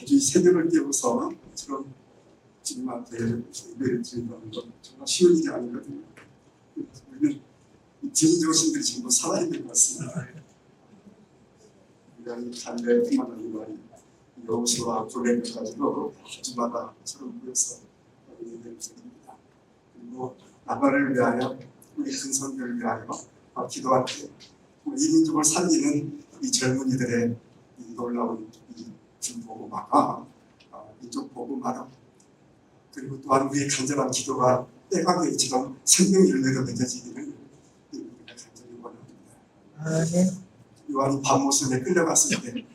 도저히 새벽을 깨워서 저런 주님한테 예배를 드린다는 건 정말 쉬운 일이 아니거든요. 우리는 지인 정신들이 전부 살아있는 것 같습니다. 우리가 이 담배뿐만 아니라 여우수와 블랙까지도 주마다 서로 모여서 예배를 드립니다. 그리고 나라를 위하여 우리 근선교를 위하여 기도할 때 이 민족을 살리는 이 젊은이들의 이 놀라운 이 중보고마가 이쪽 보고마라 그리고 또한 우리의 간절한 기도가 때가게처럼 생명이 열매로 맺어지기를 우리가 간절히 원합니다. 요한이 밤모섬에 끌려갔을 때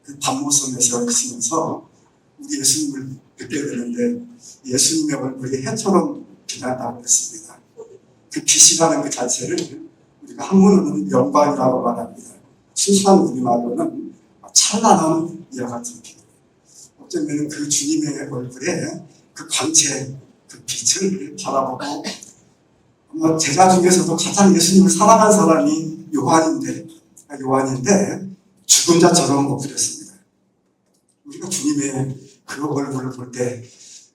그 밤모섬에서 있으면서 우리 예수님을 뵙게 되는데 예수님의 얼굴이 해처럼 빛난다고 했습니다. 그 빛이라는 그 자체를 우리가 한문으로는 영광이라고 말합니다. 순수한 우리말로는 찬란한 이와 같은 빛. 어쩌면 그 주님의 얼굴에 그 광채, 그 빛을 바라보고 제자 중에서도 가장 예수님을 사랑한 사람이 요한인데 죽은 자처럼 엎드렸습니다. 우리가 주님의 그 얼굴을 볼 때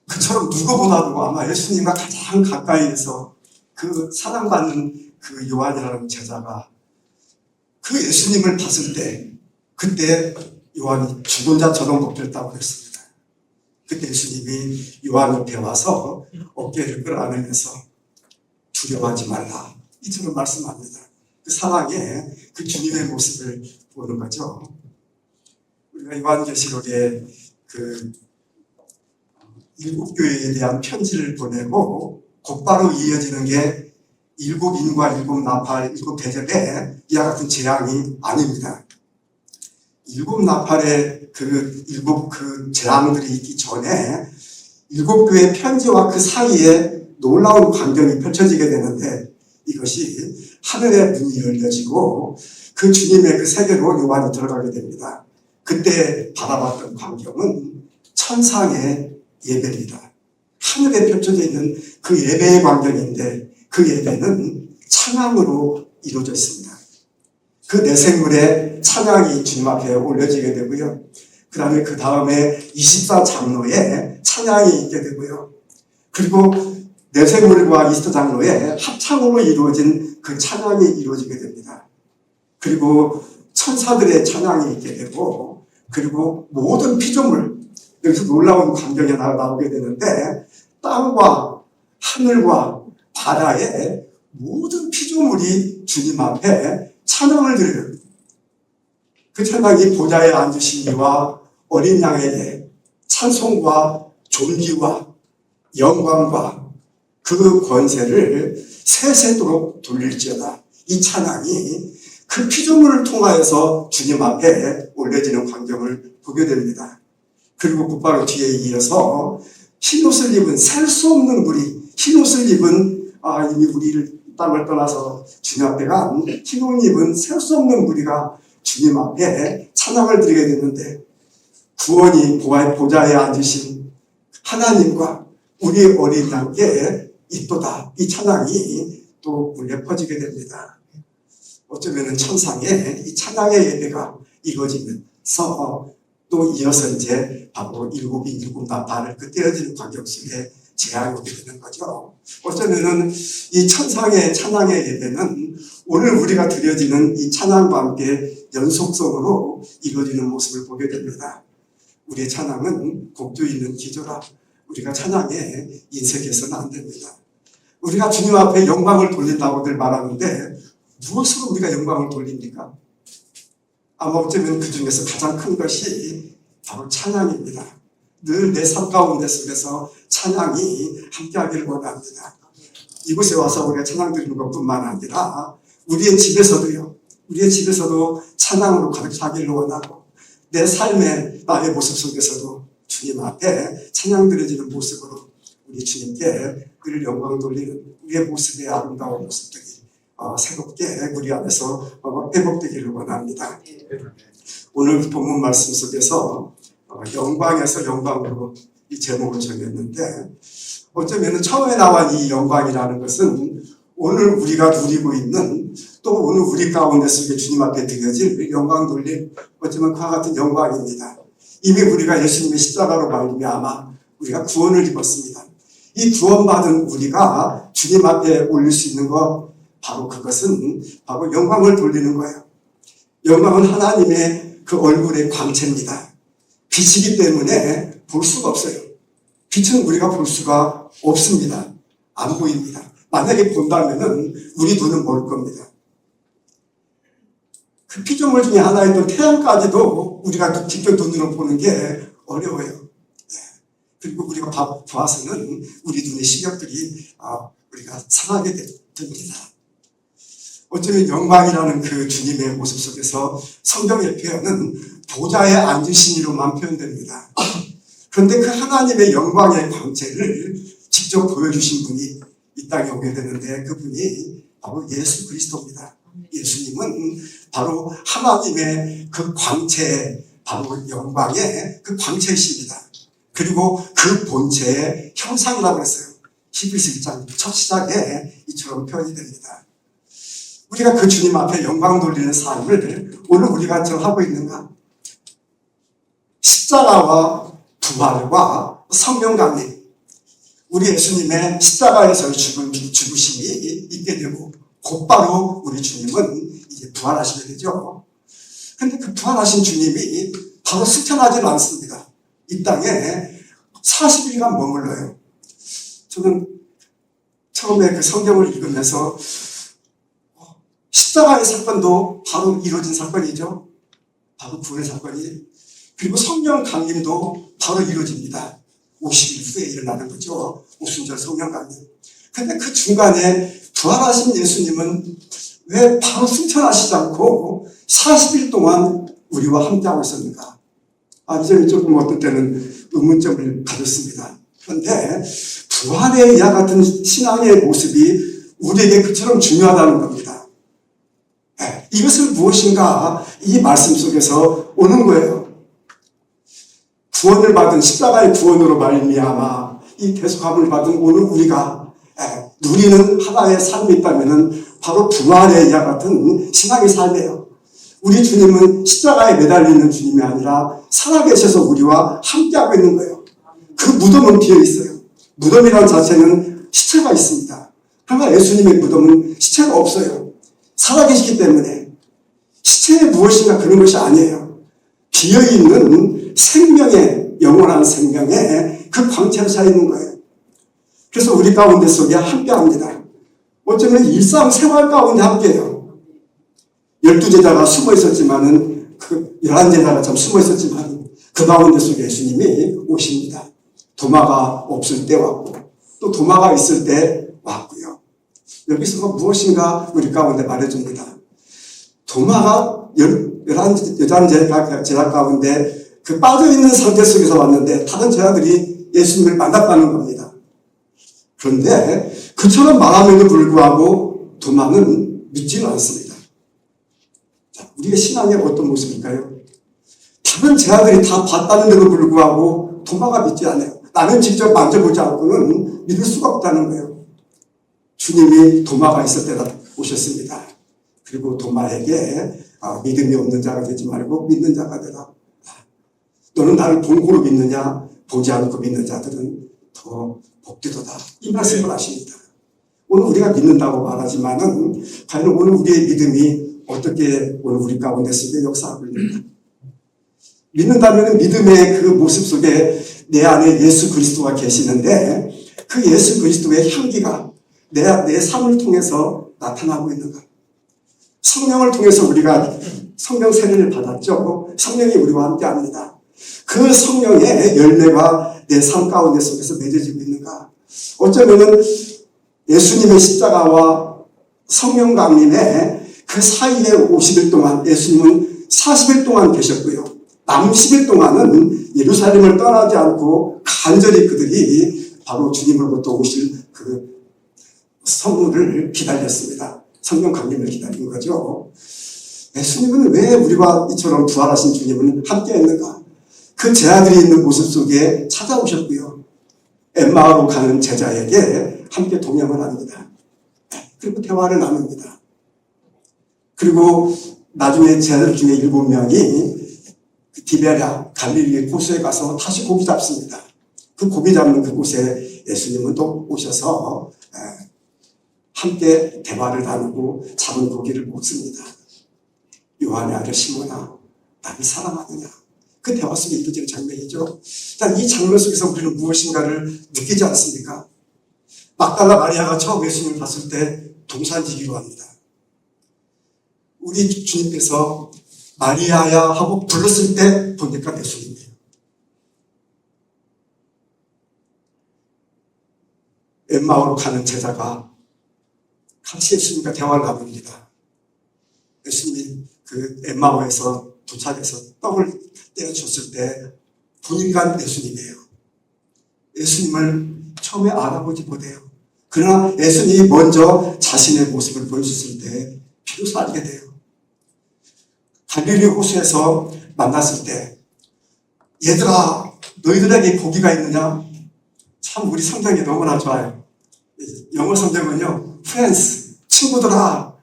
그처럼 누구보다도 아마 예수님과 가장 가까이에서 그 사랑받는 그 요한이라는 제자가 그 예수님을 봤을 때 그때 요한이 죽은 자처럼 엎드렸다고 했습니다. 그때 예수님이 요한 옆에 와서 어깨를 끌어안으면서 두려워하지 말라 이처럼 말씀합니다. 그 사랑의 그 주님의 모습을 보는 거죠. 우리가 요한계시록에 그 일곱 교회에 대한 편지를 보내고 곧바로 이어지는 게 일곱 인과 일곱 나팔, 일곱 대접의 이와 같은 재앙이 아닙니다. 일곱 나팔의 그 일곱 그 재앙들이 있기 전에 일곱 교회 편지와 그 사이에 놀라운 광경이 펼쳐지게 되는데 이것이 하늘의 문이 열려지고 그 주님의 그 세계로 요한이 들어가게 됩니다. 그때 바라봤던 광경은 천상의 예배입니다. 하늘에 펼쳐져 있는 그 예배의 광경인데 그 예배는 찬양으로 이루어져 있습니다. 그 내생물의 찬양이 주님 앞에 올려지게 되고요. 그 다음에 24장로의 찬양이 있게 되고요. 그리고 내생물과 24장로의 합창으로 이루어진 그 찬양이 이루어지게 됩니다. 그리고 천사들의 찬양이 있게 되고 그리고 모든 피조물 여기서 놀라운 광경이 나오게 되는데 땅과 하늘과 바다의 모든 피조물이 주님 앞에 찬양을 드려요. 그 찬양이 보좌에 앉으신 이와 어린 양에게 찬송과 존귀와 영광과 그 권세를 세세도록 돌릴지어다. 이 찬양이 그 피조물을 통하여서 주님 앞에 올려지는 광경을 보게 됩니다. 그리고 곧바로 뒤에 이어서 흰옷을 입은 셀 수 없는 무리, 흰옷을 입은 이미 우리를 땅을 떠나서 주님 앞에 간 흰옷 입은 셀 수 없는 무리가 주님 앞에 찬양을 드리게 되는데 구원이 보좌에 앉으신 하나님과 우리의 어린 양께 있도다. 이 찬양이 또 울려 퍼지게 됩니다. 어쩌면 천상에 이 찬양의 예배가 이루어지면서 또 이어서 이제 바로 일곱 나팔을 그 떼어지는 광경 속에 재앙이 오게 되는 거죠. 어쩌면은 이 천상의 찬양의 예배는 오늘 우리가 드려지는 이 찬양과 함께 연속성으로 이루어지는 모습을 보게 됩니다. 우리의 찬양은 곡조 있는 기조라 우리가 찬양에 인색해서는 안 됩니다. 우리가 주님 앞에 영광을 돌린다고들 말하는데 무엇으로 우리가 영광을 돌립니까? 아마 어쩌면 그 중에서 가장 큰 것이 바로 찬양입니다. 늘 내 삶 가운데 속에서 찬양이 함께하기를 원합니다. 이곳에 와서 우리가 찬양 드리는 것뿐만 아니라 우리의 집에서도 찬양으로 가득 차기를 원하고 내 삶의 나의 모습 속에서도 주님 앞에 찬양 드려지는 모습으로 우리 주님께 늘 영광 돌리는 우리의 모습의 아름다운 모습들이 새롭게 우리 안에서 회복되기를 원합니다. 오늘 본문 말씀 속에서 영광에서 영광으로 이 제목을 정했는데 어쩌면 처음에 나온 이 영광이라는 것은 오늘 우리가 누리고 있는 또 오늘 우리 가운데 속에 주님 앞에 드려질 영광 돌림 어쩌면 그와 같은 영광입니다. 이미 우리가 예수님의 십자가로 말미암아 우리가 구원을 입었습니다. 이 구원받은 우리가 주님 앞에 올릴 수 있는 것, 바로 그것은 바로 영광을 돌리는 거예요. 영광은 하나님의 그 얼굴의 광채입니다. 빛이기 때문에 볼 수가 없어요. 빛은 우리가 볼 수가 없습니다. 안 보입니다. 만약에 본다면은 우리 눈은 모를 겁니다. 그 피조물 중에 하나였던 태양까지도 우리가 직접 눈으로 보는 게 어려워요. 그리고 우리가 봐서는 우리 눈의 시력들이 우리가 상하게 됩니다. 어쩌면 영광이라는 그 주님의 모습 속에서 성경의 표현은 보좌에 앉으신 이로만 표현됩니다. 그런데 그 하나님의 영광의 광채를 직접 보여주신 분이 이 땅에 오게 되는데 그분이 바로 예수 그리스도입니다. 예수님은 바로 하나님의 그 광채, 바로 영광의 그 광채이십니다. 그리고 그 본체의 형상이라고 했어요. 히브리서 1장 첫 시작에 이처럼 표현이 됩니다. 우리가 그 주님 앞에 영광 돌리는 삶을 오늘 우리가 하고 있는가? 십자가와 부활과 성령 강림, 우리 예수님의 십자가에서 죽으심이 있게 되고 곧바로 우리 주님은 이제 부활하시게 되죠. 그런데 그 부활하신 주님이 바로 승천하지는 않습니다. 이 땅에 40일간 머물러요. 저는 처음에 그 성경을 읽으면서 십자가의 사건도 바로 이루어진 사건이죠. 바로 구원의 사건이. 그리고 성령 강림도 바로 이루어집니다. 50일 후에 일어나는 거죠. 오순절 성령 강림. 그런데 그 중간에 부활하신 예수님은 왜 바로 승천하시지 않고 40일 동안 우리와 함께하고 있었는가? 이 점이 조금 어떤 때는 의문점을 가졌습니다. 그런데 부활의 이와 같은 신앙의 모습이 우리에게 그처럼 중요하다는 겁니다. 이것은 무엇인가? 이 말씀 속에서 오는 거예요. 구원을 받은 십자가의 구원으로 말미암아 이 대속함을 받은 오늘 우리가 누리는 하나의 삶이 있다면 바로 부활의 이와 같은 신앙의 삶이에요. 우리 주님은 십자가에 매달리는 주님이 아니라 살아계셔서 우리와 함께하고 있는 거예요. 그 무덤은 비어 있어요. 무덤이라는 자체는 시체가 있습니다. 그러나 예수님의 무덤은 시체가 없어요. 살아계시기 때문에 시체에 무엇인가 그런 것이 아니에요. 비어있는 생명의, 영원한 생명의 그 광채로 차 있는 거예요. 그래서 우리 가운데 속에 함께합니다. 어쩌면 일상생활 가운데 함께해요. 12제자가 숨어 있었지만은, 11제자가 참 숨어 있었지만, 그 가운데 속에 예수님이 오십니다. 도마가 없을 때 왔고, 또 도마가 있을 때 왔고요. 여기서 무엇인가 우리 가운데 말해줍니다. 도마가 11제자 가운데 그 빠져있는 상태 속에서 왔는데, 다른 제자들이 예수님을 만났다는 겁니다. 그런데 그처럼 말함에도 불구하고 도마는 믿지는 않습니다. 자, 우리의 신앙의 어떤 모습일까요? 다른 제자들이 다 봤다는데도 불구하고 도마가 믿지 않아요. 나는 직접 만져보지 않고는 믿을 수가 없다는 거예요. 주님이 도마가 있을 때다 오셨습니다. 그리고 도마에게 믿음이 없는 자가 되지 말고 믿는 자가 되라. 너는 나를 본고로 믿느냐? 보지 않고 믿는 자들은 더 복되도다. 이 말씀을 하십니다. 오늘 우리가 믿는다고 말하지만은 과연 오늘 우리의 믿음이 어떻게 오늘 우리 가운데 속에 역사하고 있는가? 믿는다면 믿음의 그 모습 속에 내 안에 예수 그리스도가 계시는데 그 예수 그리스도의 향기가 내 삶을 통해서 나타나고 있는가? 성령을 통해서 우리가 성령 세례를 받았죠. 성령이 우리와 함께합니다. 그 성령의 열매가 내 삶 가운데 속에서 맺어지고 있는가? 어쩌면은 예수님의 십자가와 성령 강림의 그 사이에 50일 동안 예수님은 40일 동안 계셨고요. 남은 10일 동안은 예루살렘을 떠나지 않고 간절히 그들이 바로 주님으로부터 오실 그 선물을 기다렸습니다. 성령 강림을 기다린 거죠. 예수님은 왜 우리와 이처럼 부활하신 주님은 함께 했는가? 그 제자들이 있는 모습 속에 찾아오셨고요. 엠마오로 가는 제자에게 함께 동행을 합니다. 그리고 대화를 나눕니다. 그리고 나중에 제자들 중에 7명이 그 디베랴 갈릴리 호수에 가서 다시 고기 잡습니다. 그 고기 잡는 그곳에 예수님은 또 오셔서 함께 대화를 나누고 잡은 고기를 먹습니다. 요한의 아들 시몬아, 나를 사랑하느냐? 그 대화 속에 이루어지는 장면이죠. 일단 이 장면 속에서 우리는 무엇인가를 느끼지 않습니까? 막달라 마리아가 처음 예수님을 봤을 때 동산지기로 합니다. 우리 주님께서 마리아야 하고 불렀을 때 보니까 예수님이에요. 엠마오로 가는 제자가 같이 예수님과 대화를 나눕니다. 예수님이 그 엠마오에서 도착해서 떡을 떼어줬을 때 보니까 예수님이에요. 예수님을 처음에 알아보지 못해요. 그러나 예수님이 먼저 자신의 모습을 보여줬을 때 비로소 알게 돼요. 갈릴리 호수에서 만났을 때 얘들아 너희들에게 고기가 있느냐? 참 우리 성경이 너무나 좋아요. 영어 성경은요 friends, 친구들아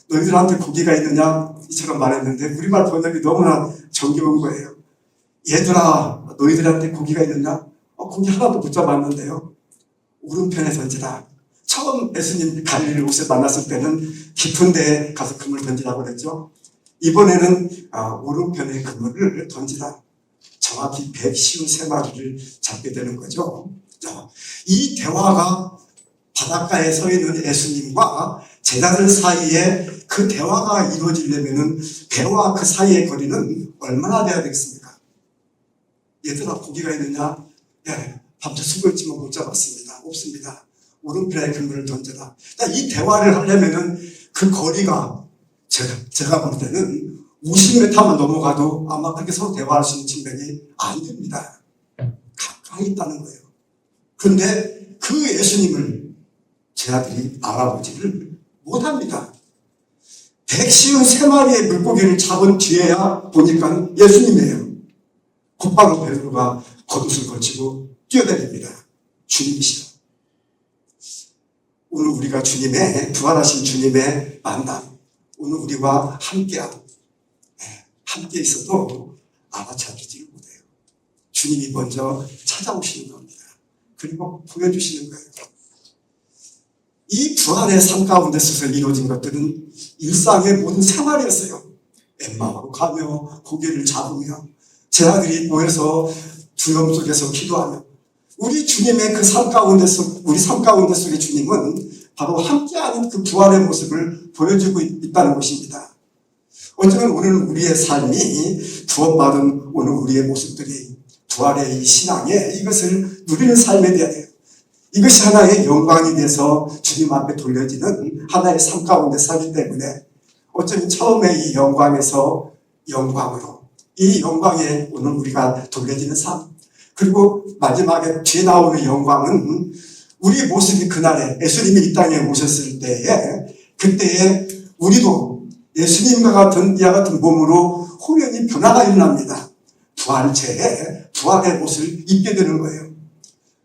너희들한테 고기가 있느냐? 이처럼 말했는데 우리말 번역이 너무나 정겨운 거예요. 얘들아 너희들한테 고기가 있느냐? 고기 하나도 못 잡았는데요. 오른편에 던지라. 처음 예수님 갈릴리 호수에 만났을 때는 깊은 데에 가서 그물을 던지라고 그랬죠. 이번에는 오른편에 그물을 던지라. 정확히 153마리를 잡게 되는 거죠. 이 대화가 바닷가에 서 있는 예수님과 제자들 사이에 그 대화가 이루어지려면 배와 그 사이의 거리는 얼마나 돼야 되겠습니까? 얘들아 고기가 있느냐? 예, 밤새 수고 있지만 못 잡았습니다. 없습니다. 오른편에 그물을 던져라. 이 대화를 하려면 그 거리가 제가 볼 때는 50m만 넘어가도 아마 그렇게 서로 대화할 수 있는 측면이 안 됩니다. 가까이 있다는 거예요. 그런데 그 예수님을 제 아들이 알아보지를 못합니다. 153마리의 물고기를 잡은 뒤에야 보니까 예수님이에요. 곧바로 베드로가 겉옷을 걸치고 뛰어다닙니다. 주님이시다. 오늘 우리가 주님의 부활하신 주님의 만남, 오늘 우리와 함께 있어도 알아차리지 못해요. 주님이 먼저 찾아오시는 겁니다. 그리고 보여주시는 거예요. 이 부활의 삶 가운데서 이루어진 것들은 일상의 모든 생활이었어요. 엠마오로 가며 고기를 잡으며 제자들이 모여서 두려움 속에서 기도하며 우리 주님의 그 삶 가운데서 우리 삶 가운데 속의 주님은 바로 함께하는 그 부활의 모습을 보여주고 있다는 것입니다. 어쩌면 오늘 우리의 삶이 구원받은 오늘 우리의 모습들이 부활의 이 신앙에 이것을 누리는 삶에 대해 이것이 하나의 영광이 돼서 주님 앞에 돌려지는 하나의 삶 가운데 살기 때문에 어쩌면 처음에 이 영광에서 영광으로 이 영광에 오늘 우리가 돌려지는 삶 그리고 마지막에 뒤에 나오는 영광은 우리 모습이 그날에 예수님이 이 땅에 오셨을 때에 그때에 우리도 예수님과 같은 이와 같은 몸으로 호련히 변화가 일어납니다. 부활체에 부활의 옷을 입게 되는 거예요.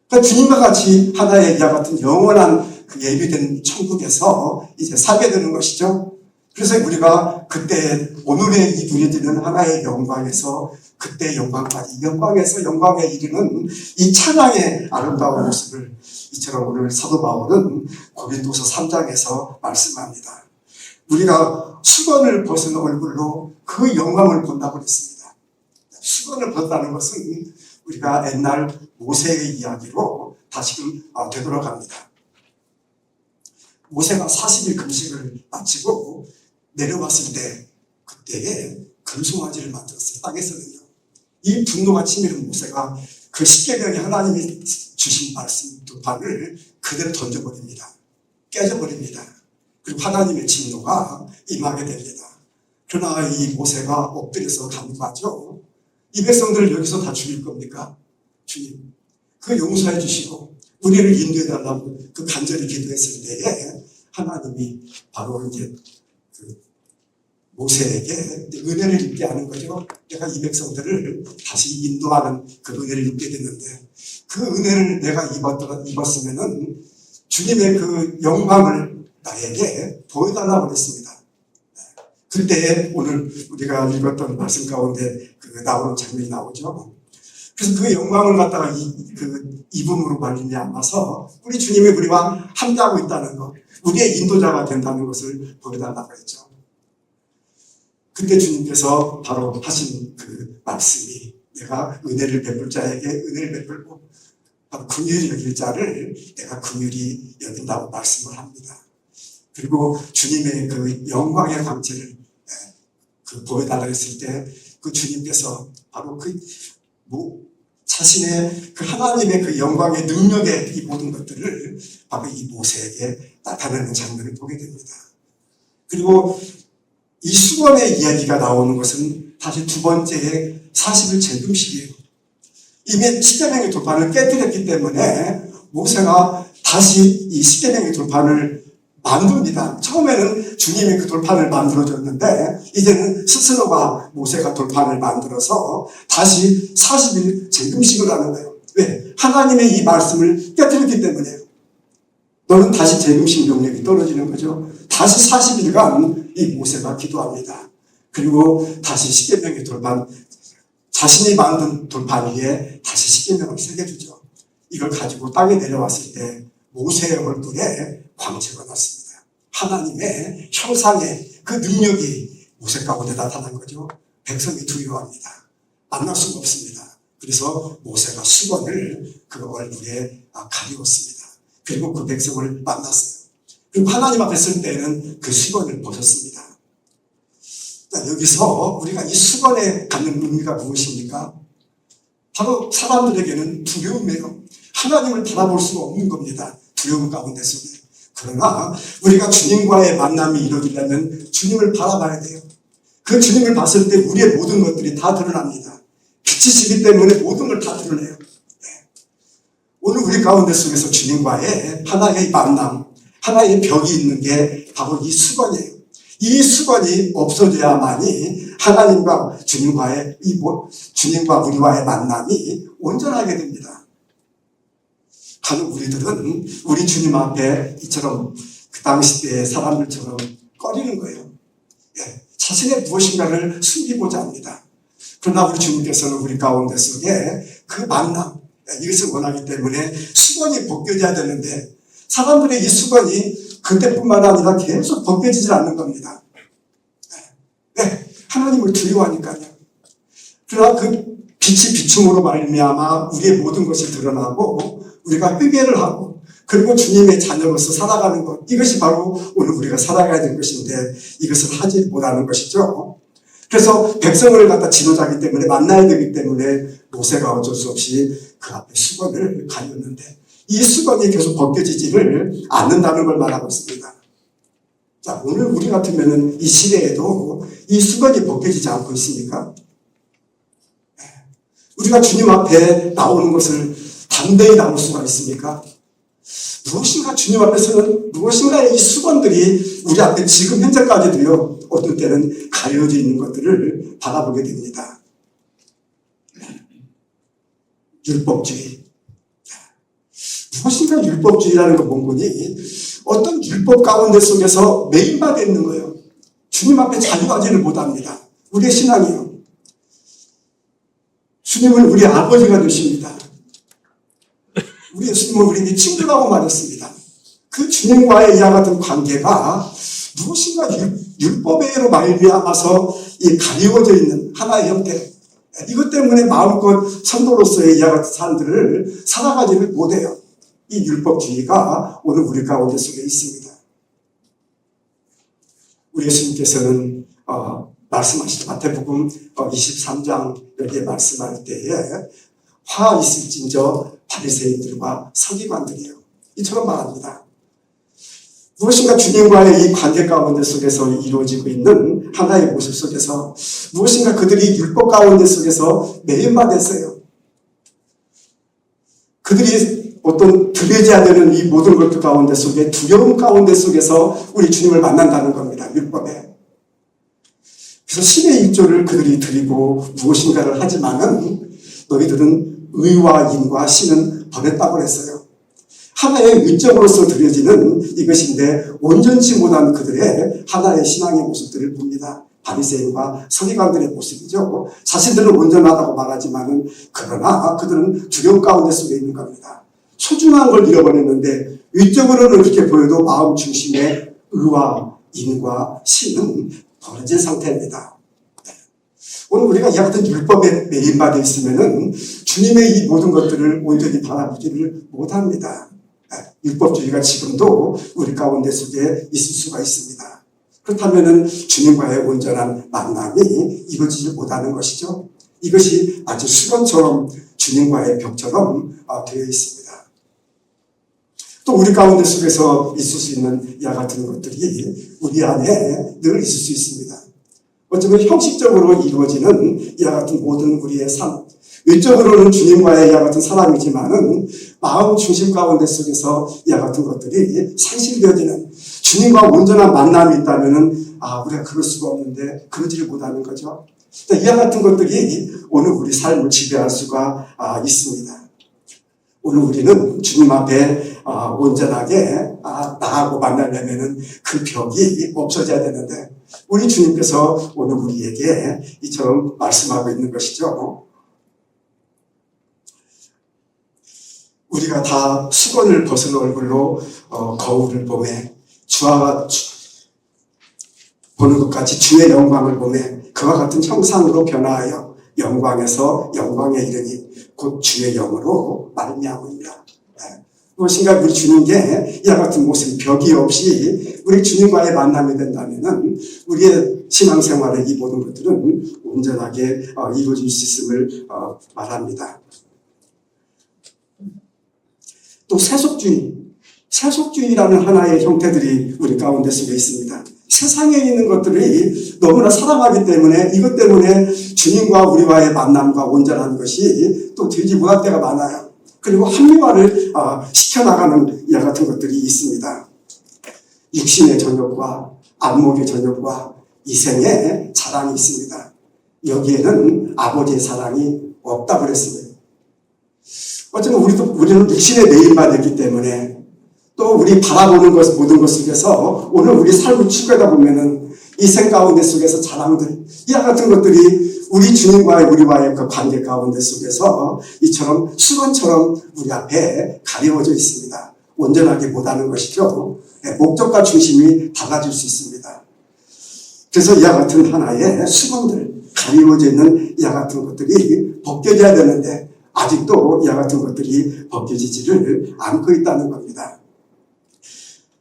그러니까 주님과 같이 하나의 이와 같은 영원한 그 예비된 천국에서 이제 살게 되는 것이죠. 그래서 우리가 그때 오늘에 누려지는 하나의 영광에서 그때 영광까지 영광에서 영광에 이르는 이 찬양의 아름다운 모습을 이처럼 오늘 사도 바울은 고린도서 3장에서 말씀합니다. 우리가 수건을 벗은 얼굴로 그 영광을 본다고 했습니다. 수건을 벗다는 것은 우리가 옛날 모세의 이야기로 다시금 되돌아갑니다. 모세가 40일 금식을 마치고 내려왔을 때 그때에 금송아지를 만들었어요. 땅에서는요. 이 분노가 치밀은 모세가 그 십계명에 하나님이 주신 말씀 두 판을 그대로 던져버립니다. 깨져버립니다. 그리고 하나님의 진노가 임하게 됩니다. 그러나 이 모세가 엎드려서 간구하죠. 이 백성들을 여기서 다 죽일 겁니까? 주님, 그 용서해 주시고 우리를 인도해 달라고 그 간절히 기도했을 때에 하나님이 바로 이제 그 모세에게 은혜를 입게 하는 거죠. 내가 이 백성들을 다시 인도하는 그 은혜를 입게 됐는데 그 은혜를 내가 입었으면은 주님의 그 영광을 나에게 보여달라고 했습니다. 그때 오늘 우리가 읽었던 말씀 가운데 나오는 장면이 나오죠. 그래서 그 영광을 갖다가 입음으로 말미암아서 우리 주님이 우리와 함께하고 있다는 것, 우리의 인도자가 된다는 것을 보여달라고 했죠. 그때 주님께서 바로 하신 그 말씀이 내가 은혜를 베풀 자에게 은혜를 베풀고 바로 긍휼히 여길 자를 내가 긍휼히 여긴다고 말씀을 합니다. 그리고 주님의 그 영광의 광채를 보여달라고 했을 때 그 주님께서 바로 자신의 그 하나님의 그 영광의 능력의 이 모든 것들을 바로 이 모세에게 나타내는 장면을 보게 됩니다. 그리고 이 수건의 이야기가 나오는 것은 다시 두 번째의 40일 재금식이에요. 이미 십계명의 돌판을 깨뜨렸기 때문에 모세가 다시 이 십계명의 돌판을 만듭니다. 처음에는 주님이 그 돌판을 만들어줬는데 이제는 스스로가 모세가 돌판을 만들어서 다시 40일 재금식을 하는 거예요. 왜? 하나님의 이 말씀을 깨뜨렸기 때문에요. 너는 다시 재금식 명령이 떨어지는 거죠. 다시 40일간 이 모세가 기도합니다. 그리고 다시 십계명의 돌판, 자신이 만든 돌판 위에 다시 십계명을 새겨주죠. 이걸 가지고 땅에 내려왔을 때 모세의 얼굴에 광채가 났습니다. 하나님의 형상의 그 능력이 모세 가운데 나타난 거죠. 백성이 두려워합니다. 만날 수가 없습니다. 그래서 모세가 수건을 그 얼굴에 가리웠습니다. 그리고 그 백성을 만났어요. 그리고 하나님 앞에 설 때는 그 수건을 벗었습니다. 여기서 우리가 이 수건에 갖는 의미가 무엇입니까? 바로 사람들에게는 두려움이에요. 하나님을 바라볼 수가 없는 겁니다. 두려움 가운데 속에. 그러나 우리가 주님과의 만남이 이루어지려면 주님을 바라봐야 돼요. 그 주님을 봤을 때 우리의 모든 것들이 다 드러납니다. 빛이시기 때문에 모든 걸 다 드러내요. 네. 오늘 우리 가운데 속에서 주님과의 하나의 만남, 하나의 벽이 있는 게 바로 이 수건이에요. 이 수건이 없어져야만이 하나님과 주님과의 주님과 우리와의 만남이 온전하게 됩니다. 가는 우리들은 우리 주님 앞에 이처럼 그 당시 때의 사람들처럼 꺼리는 거예요. 예, 자신의 무엇인가를 숨기고자 합니다. 그러나 우리 주님께서는 우리 가운데 속에 그 만남, 이것을 원하기 때문에 수건이 벗겨져야 되는데 사람들의 이 수건이 그때뿐만 아니라 계속 벗겨지질 않는 겁니다. 네, 하나님을 두려워하니까요. 그러나 그 빛이 비춤으로 말미암아 우리의 모든 것이 드러나고 우리가 회개를 하고 그리고 주님의 자녀로서 살아가는 것, 이것이 바로 오늘 우리가 살아가야 될 것인데 이것을 하지 못하는 것이죠. 그래서 백성을 갖다 지도자기 때문에 만나야 되기 때문에 모세가 어쩔 수 없이 그 앞에 수건을 가렸는데 이 수건이 계속 벗겨지지를 않는다는 걸 말하고 있습니다. 자, 오늘 우리 같으면은 이 시대에도 이 수건이 벗겨지지 않고 있습니까? 우리가 주님 앞에 나오는 것을 담대히 나올 수가 있습니까? 무엇인가 주님 앞에서는 무엇인가의 이 수건들이 우리 앞에 지금 현재까지도요, 어떤 때는 가려져 있는 것들을 바라보게 됩니다. 율법주의. 무엇인가 율법주의라는 건 뭔거니? 어떤 율법 가운데 속에서 매인받아 있는 거예요. 주님 앞에 자유하지를 못합니다. 우리의 신앙이요. 주님은 우리 아버지가 되십니다. 우리 예수님은 우리에게 친구라고 말했습니다. 그 주님과의 이와 같은 관계가 무엇인가 율법에로 말미암아서 이 가리워져 있는 하나의 형태, 이것 때문에 마음껏 성도로서의 이와 같은 삶들을 살아가지를 못해요. 이 율법주의가 오늘 우리 가운데 속에 있습니다. 우리 예수님께서는 말씀하시죠. 마태복음 23장 여기에 말씀할 때에 화 있을진저 바리새인들과 서기관들이요, 이처럼 말합니다. 무엇인가 주님과의 이 관계 가운데 속에서 이루어지고 있는 하나의 모습 속에서 무엇인가 그들이 율법 가운데 속에서 매인받았어요. 그들이 어떤 들리지 않는 이 모든 것들 가운데 속에 두려움 가운데 속에서 우리 주님을 만난다는 겁니다. 율법에. 그래서 신의 일조를 그들이 드리고 무엇인가를 하지만은 너희들은 의와 인과 신은 버렸다고 했어요. 하나의 의적으로서 드려지는 이것인데 온전치 못한 그들의 하나의 신앙의 모습들을 봅니다. 바리새인과 서기관들의 모습이죠. 자신들은 온전하다고 말하지만은 그러나 그들은 두려움 가운데 속에 있는 겁니다. 소중한 걸 잃어버렸는데 위적으로는 그렇게 보여도 마음 중심에 의와 인과 신은 벌어진 상태입니다. 오늘 우리가 이 같은 율법에 매인받아 있으면은 주님의 이 모든 것들을 온전히 바라보지를 못합니다. 율법주의가 지금도 우리 가운데 속에 있을 수가 있습니다. 그렇다면은 주님과의 온전한 만남이 이루어지지 못하는 것이죠. 이것이 아주 수건처럼 주님과의 벽처럼 되어 있습니다. 또 우리 가운데 속에서 있을 수 있는 이와 같은 것들이 우리 안에 늘 있을 수 있습니다. 어쩌면 형식적으로 이루어지는 이와 같은 모든 우리의 삶, 외적으로는 주님과의 이와 같은 사람이지만은 마음 중심 가운데 속에서 이와 같은 것들이 상실되어지는 주님과 온전한 만남이 있다면은 우리가 그럴 수가 없는데 그러지를 못하는 거죠. 이와 같은 것들이 오늘 우리 삶을 지배할 수가 있습니다. 오늘 우리는 주님 앞에 온전하게 나하고 만나려면은 그 벽이 없어져야 되는데 우리 주님께서 오늘 우리에게 이처럼 말씀하고 있는 것이죠. 우리가 다 수건을 벗은 얼굴로 거울을 보매 주와 보는 것 같이 주의 영광을 보매 그와 같은 형상으로 변화하여 영광에서 영광에 이르니 곧 주의 영으로 말미암으리라. 무엇인가 우리 주님께 이와 같은 모습 벽이 없이 우리 주님과의 만남이 된다면은 우리의 신앙생활의 이 모든 것들은 온전하게 이루어질 수 있음을 말합니다. 또 세속주의라는 하나의 형태들이 우리 가운데 속에 있습니다. 세상에 있는 것들이 너무나 사랑하기 때문에 이것 때문에 주님과 우리와의 만남과 온전한 것이 또 되지 못할 때가 많아요. 그리고 합리화를 시켜나가는 이와 같은 것들이 있습니다. 육신의 전욕과 안목의 전욕과 이생의 자랑이 있습니다. 여기에는 아버지의 사랑이 없다고 그랬습니다. 어쩌면 우리는 육신에 매일받았기 때문에 또 우리 바라보는 것, 모든 것 속에서 오늘 우리 삶을 추구하다 보면은 이 생 가운데 속에서 자랑들, 이와 같은 것들이 우리 주님과의 우리와의 그 관계 가운데 속에서 이처럼 수건처럼 우리 앞에 가려워져 있습니다. 온전하게 못하는 것이죠. 목적과 중심이 달라질 수 있습니다. 그래서 이와 같은 하나의 수건들, 가리워져 있는 이와 같은 것들이 벗겨져야 되는데 아직도 이와 같은 것들이 벗겨지지를 않고 있다는 겁니다.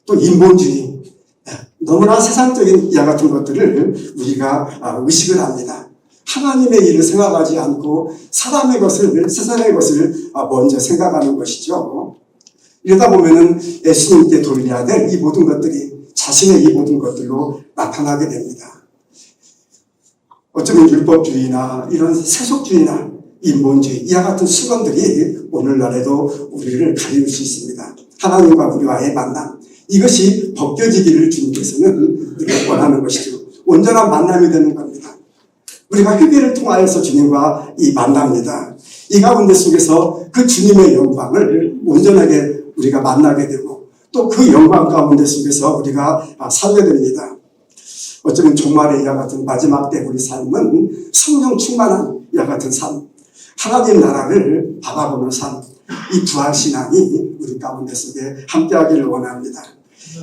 또 인본주의, 너무나 세상적인 이와 같은 것들을 우리가 의식을 합니다. 하나님의 일을 생각하지 않고 사람의 것을, 세상의 것을 먼저 생각하는 것이죠. 이러다 보면은 예수님께 돌려야 될 이 모든 것들이 자신의 이 모든 것들로 나타나게 됩니다. 어쩌면 율법주의나 이런 세속주의나 인본주의, 이와 같은 수건들이 오늘날에도 우리를 가리울 수 있습니다. 하나님과 우리와의 만남, 이것이 벗겨지기를 주님께서는 원하는 것이죠. 온전한 만남이 되는 겁니다. 우리가 회개를 통하여서 주님과 이 만납니다. 이 가운데 속에서 그 주님의 영광을 온전하게 우리가 만나게 되고 또 그 영광 가운데 속에서 우리가 살게 됩니다. 어쩌면 종말의 이와 같은 마지막 때 우리 삶은 성령 충만한 이와 같은 삶, 하나님 나라를 바라보는 삶, 이 부활신앙이 우리 가운데 속에 함께하기를 원합니다.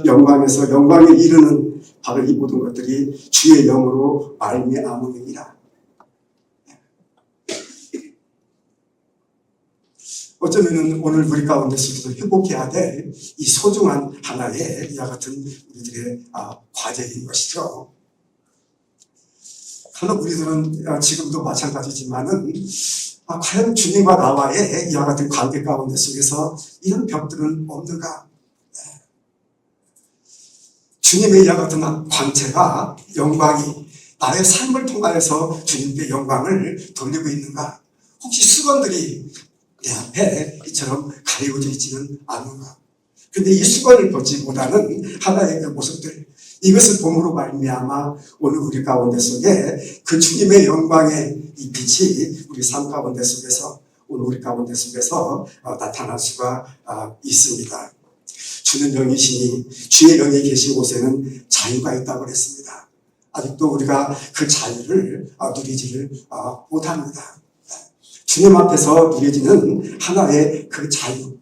영광에서 영광에 이르는 바로 이 모든 것들이 주의 영으로 말미암으리라. 어쩌면 오늘 우리 가운데 속에서 회복해야 될 이 소중한 하나의 이와 같은 우리들의 과제인 것이죠. 물론 우리들은 지금도 마찬가지지만은 과연 주님과 나와의 이와 같은 관계 가운데 속에서 이런 벽들은 없는가? 주님의 이와 같은 광채가, 영광이 나의 삶을 통하여서 주님께 영광을 돌리고 있는가? 혹시 수건들이 내 앞에 이처럼 가리워져 있지는 않는가? 근데 이 수건을 벗지 못하는 하나의 그 모습들, 이것을 봄으로 말미암아 오늘 우리 가운데 속에 그 주님의 영광의 이 빛이 우리 삶 가운데 속에서 오늘 우리 가운데 속에서 나타날 수가 있습니다. 주는 영이시니 주의 영이 계신 곳에는 자유가 있다고 그랬습니다. 아직도 우리가 그 자유를 누리지를 못합니다. 주님 앞에서 누려지는 하나의 그 자유,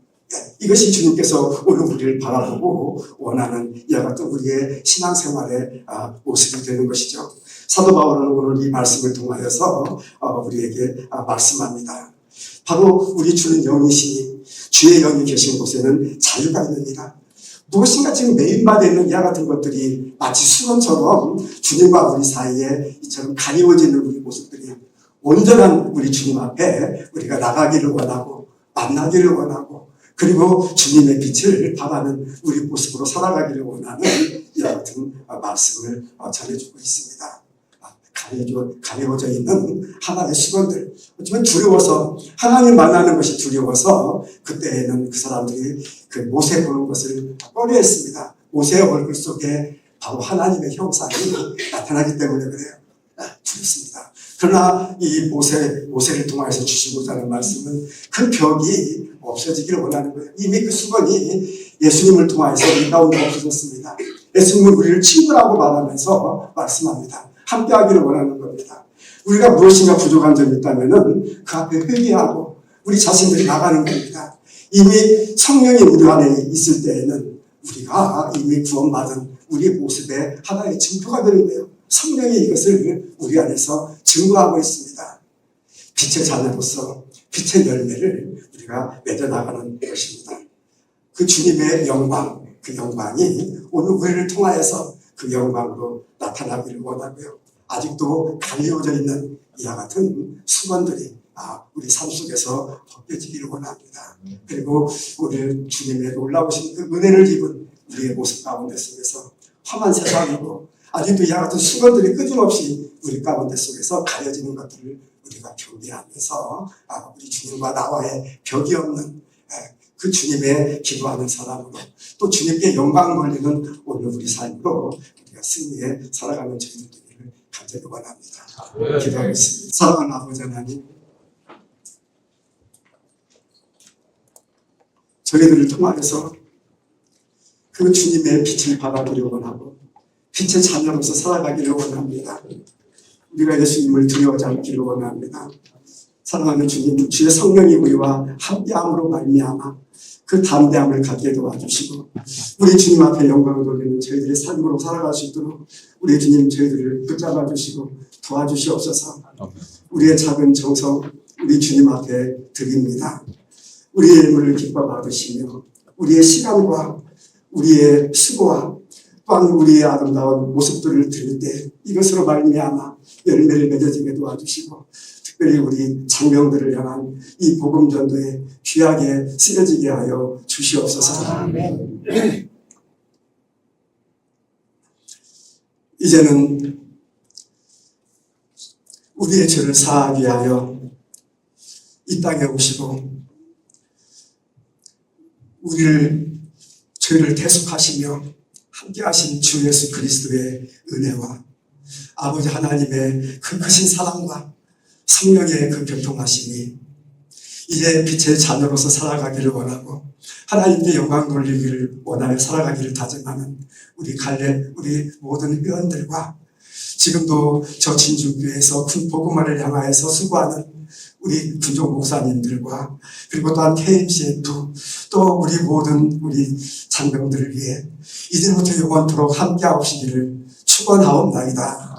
이것이 주님께서 오늘 우리를 바라보고 원하는 이와 같은 우리의 신앙생활의 모습이 되는 것이죠. 사도 바울은 오늘 이 말씀을 통하여서 우리에게 말씀합니다. 바로 우리 주는 영이시니 주의 영이 계신 곳에는 자유가 있느니라. 무엇인가 지금 매인받아 있는 이와 같은 것들이 마치 수건처럼 주님과 우리 사이에 이처럼 가리워지는 우리 모습들이 온전한 우리 주님 앞에 우리가 나가기를 원하고 만나기를 원하고 그리고 주님의 빛을 발하는 우리 모습으로 살아가기를 원하는 이와 같은 말씀을 전해주고 있습니다. 가려워져 있는 하나의 수건들, 어쩌면 두려워서 하나님 만나는 것이 두려워서 그때에는 그 사람들이 그 모세 보는 것을 꺼려했습니다. 모세의 얼굴 속에 바로 하나님의 형상이 나타나기 때문에 그래요. 두렵습니다. 그러나 이 모세를 통해서 주시고자 하는 말씀은 그 벽이 없어지기를 원하는 거예요. 이미 그 수건이 예수님을 통해서 우리 가운데 없어졌습니다. 예수님은 우리를 친구라고 말하면서 말씀합니다. 함께 하기를 원하는 겁니다. 우리가 무엇인가 부족한 점이 있다면 그 앞에 회개하고 우리 자신들이 나가는 겁니다. 이미 성령이 우리 안에 있을 때에는 우리가 이미 구원받은 우리의 모습의 하나의 증거가 되는 거예요. 성령이 이것을 우리 안에서 증거하고 있습니다. 빛의 자녀로서 빛의 열매를 우리가 맺어나가는 것입니다. 그 주님의 영광, 그 영광이 오늘 우리를 통하여서 그 영광으로 나타나기를 원하고요. 아직도 가려워져 있는 이와 같은 수건들이 우리 삶 속에서 벗겨지기를 원합니다. 그리고 우리 주님의 놀라우신 그 은혜를 입은 우리의 모습 가운데 속에서 험한 세상이고 아직도 이와 같은 수건들이 끊임없이 우리 가운데 속에서 가려지는 것들을 우리가 경계하면서 우리 주님과 나와의 벽이 없는 그 주님의 기도하는 사람으로 또 주님께 영광 돌리는 오늘 우리 삶으로 우리가 승리에 살아가는 저희들 되기를 간절히 원합니다. 기도하겠습니다. 사랑하는 아버지 하나님, 저희들을 통하여서 그 주님의 빛을 받아들이려 원하고 빛의 자녀로서 살아가기를 원합니다. 우리가 예수님을 두려워하지 않기를 원합니다. 사랑하는 주님, 주의 성령이 우리와 함께함으로 말미암아 그 담대함을 갖게 도와주시고 우리 주님 앞에 영광을 돌리는 저희들의 삶으로 살아갈 수 있도록 우리 주님 저희들을 붙잡아 주시고 도와주시옵소서. 우리의 작은 정성 우리 주님 앞에 드립니다. 우리의 예물을 기뻐 받으시며 우리의 시간과 우리의 수고와 또한 우리의 아름다운 모습들을 드릴 때 이것으로 말미암아 열매를 맺어지게 도와주시고 특별히 우리 장병들을 향한 이 복음 전도에 귀하게 쓰여지게 하여 주시옵소서. 아멘. 이제는 우리의 죄를 사하기 위하여 이 땅에 오시고 우리를 죄를 대속하시며 함께하신 주 예수 그리스도의 은혜와 아버지 하나님의 그 크신 사랑과 성령의 그 교통하심이 이제 빛의 자녀로서 살아가기를 원하고 하나님께 영광 돌리기를 원하여 살아가기를 다짐하는 우리 우리 모든 회원들과 지금도 저 진주교회에서 큰 복음화를 향하여서 수고하는 우리 군종 목사님들과 그리고 또한 KMCF 또 우리 모든 우리 장병들을 위해 이제부터 영원토록 함께하시기를 축원하옵나이다.